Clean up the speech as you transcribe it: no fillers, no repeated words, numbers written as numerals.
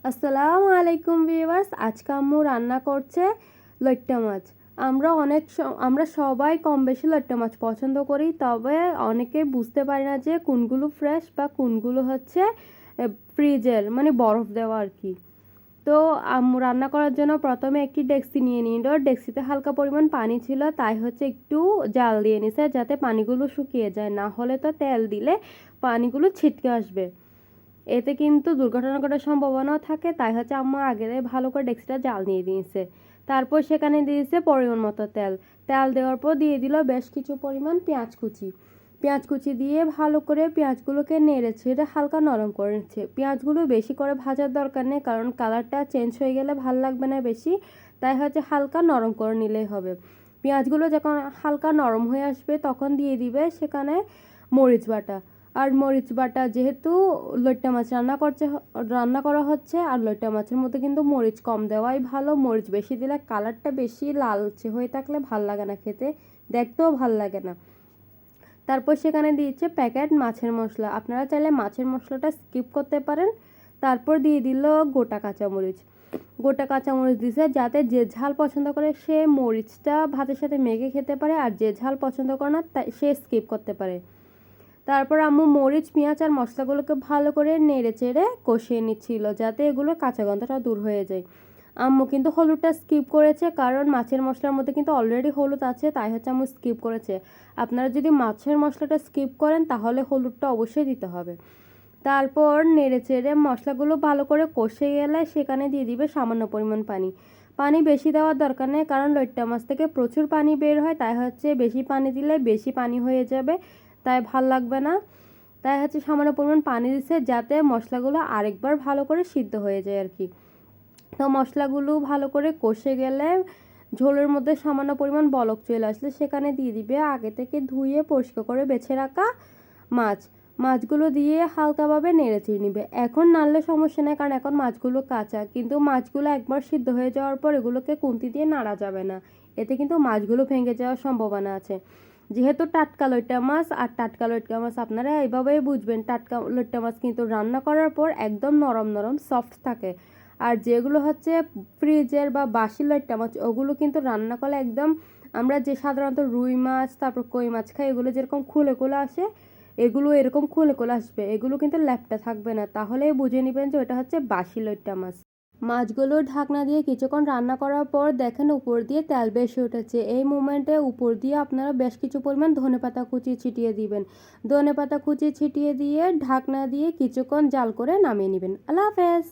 আসসালামু আলাইকুম ভিউয়ার্স, আজকে আম্মু রান্না করছে লইট্টা মাছ। আমরা সবাই কম বেশি লইট্টা মাছ পছন্দ করি, তবে অনেকে বুঝতে পারি না যে কোনগুলো ফ্রেশ বা কোনগুলো হচ্ছে ফ্রিজের, মানে বরফ দেওয়া আর কি। তো আম্মু রান্না করার জন্য প্রথমে একটি ডেকচি নিয়ে নিল। ডেকচিতে হালকা পরিমাণ পানি ছিল, তাই হচ্ছে একটু জাল দিয়ে নিছে যাতে পানিগুলো শুকিয়ে যায়, না হলে তো তেল দিলে পানিগুলো ছিটকে আসবে, এতে কিন্তু দুর্ঘটনা ঘটার সম্ভাবনাও থাকে। তাই হচ্ছে আম্মু আগে ভালো করে ডেক্সিটা জাল দিয়ে দিয়েছে। তারপর সেখানে দিয়েছে পরিমাণ মতো তেল। তেল দেওয়ার পর দিয়ে দিল বেশ কিছু পরিমাণ পেঁয়াজ কুচি। পেঁয়াজ কুচি দিয়ে ভালো করে পেঁয়াজগুলোকে নেড়ে ছেড়ে হালকা নরম করে নিচ্ছে। পেঁয়াজগুলো বেশি করে ভাজার দরকার নেই, কারণ কালারটা চেঞ্জ হয়ে গেলে ভাল লাগবে না বেশি। তাই হচ্ছে হালকা নরম করে নিলেই হবে। পেঁয়াজগুলো যখন হালকা নরম হয়ে আসবে তখন দিয়ে দিবে সেখানে মরিচ বাটা। আর মরিচ বাটা, যেহেতু লইট্টা মাছ রান্না করা হচ্ছে, আর লইট্টা মাছের মধ্যে কিন্তু মরিচ কম দেওয়াই ভালো। মরিচ বেশি দিলে কালারটা বেশি লালচে হয়ে থাকলে ভাল লাগে না খেতে, দেখতেও ভাল লাগে না। তারপর সেখানে দিয়েছে প্যাকেট মাছের মশলা। আপনারা চাইলে মাছের মশলাটা স্কিপ করতে পারেন। তারপর দিয়ে দিল গোটা কাঁচামরিচ। গোটা কাঁচামরিচ দিছে যাতে যে ঝাল পছন্দ করে সে মরিচটা ভাতের সাথে মেখে খেতে পারে, আর যে ঝাল পছন্দ করে না সে স্কিপ করতে পারে। তারপর আম্মু মরিচ, পেঁয়াজ আর মশলাগুলোকে ভালো করে নেড়ে চেড়ে কষিয়ে নিচ্ছিল যাতে এগুলোর কাঁচা গন্ধটা দূর হয়ে যায়। আম্মু কিন্তু হলুদটা স্কিপ করেছে, কারণ মাছের মশলার মধ্যে কিন্তু অলরেডি হলুদ আছে, তাই হচ্ছে আম্মু স্কিপ করেছে। আপনারা যদি মাছের মশলাটা স্কিপ করেন তাহলে হলুদটা অবশ্যই দিতে হবে। তারপর নেড়ে চেড়ে মশলাগুলো ভালো করে কষে গেলে সেখানে দিয়ে দিবে সামান্য পরিমাণ পানি। পানি বেশি দেওয়ার দরকার নেই, কারণ লইট্টা মাছ থেকে প্রচুর পানি বের হয়, তাই হচ্ছে বেশি পানি দিলে বেশি পানি হয়ে যাবে, তাই ভাল লাগবে না। তাই হচ্ছে সামান্য পরিমাণ পানি দিচ্ছে যাতে মশলাগুলো আরেকবার ভালো করে সিদ্ধ হয়ে যায় আর কি। তো মশলাগুলো ভালো করে কষে গেলে ঝোলের মধ্যে সামান্য পরিমাণ বলক চলে আসলে সেখানে দিয়ে দিবে আগে থেকে ধুয়ে পরিষ্কার করে বেছে রাখা মাছগুলো দিয়ে হালকাভাবে নেড়ে চেড়ে নিবে। এখন নাড়লে সমস্যা নেই, কারণ এখন মাছগুলো কাঁচা, কিন্তু মাছগুলো একবার সিদ্ধ হয়ে যাওয়ার পর এগুলোকে খুন্তি দিয়ে নাড়া যাবে না, এতে কিন্তু মাছগুলো ভেঙে যাওয়ার সম্ভাবনা আছে। যেহেতু টাটকা লইট্টা মাছ, আর টাটকা লইট্টা মাছ আপনারা এইভাবেই বুঝবেন, টাটকা লইট্টা মাছ কিন্তু রান্না করার পর একদম নরম নরম সফট থাকে। আর যেগুলো হচ্ছে ফ্রিজের বা বাসি লইট্টা মাছ, ওগুলো কিন্তু রান্না করলে একদম, আমরা যে সাধারণত রুই মাছ তারপর কই মাছ খাই, এগুলো যেরকম খুলে খুলে আসে, এগুলো এরকম খুলে খুলে আসবে, এগুলো কিন্তু ল্যাপটা থাকবে না, তাহলে বুঝে নেবেন যে ওটা হচ্ছে বাসি লইট্টা মাছ। মাছগুলো ঢাকনা দিয়ে কিছুক্ষণ রান্না করার পর দেখেন উপর দিয়ে তেল বেশি উঠেছে। এই মোমেন্টে উপর দিয়ে আপনারা বেশ কিছু পরিমাণ ধনেপাতা কুচি ছিটিয়ে দিবেন। ধনেপাতা কুচি ছিটিয়ে দিয়ে ঢাকনা দিয়ে কিছুক্ষণ জাল করে নামিয়ে নেবেন। আল্লাহ হাফেজ।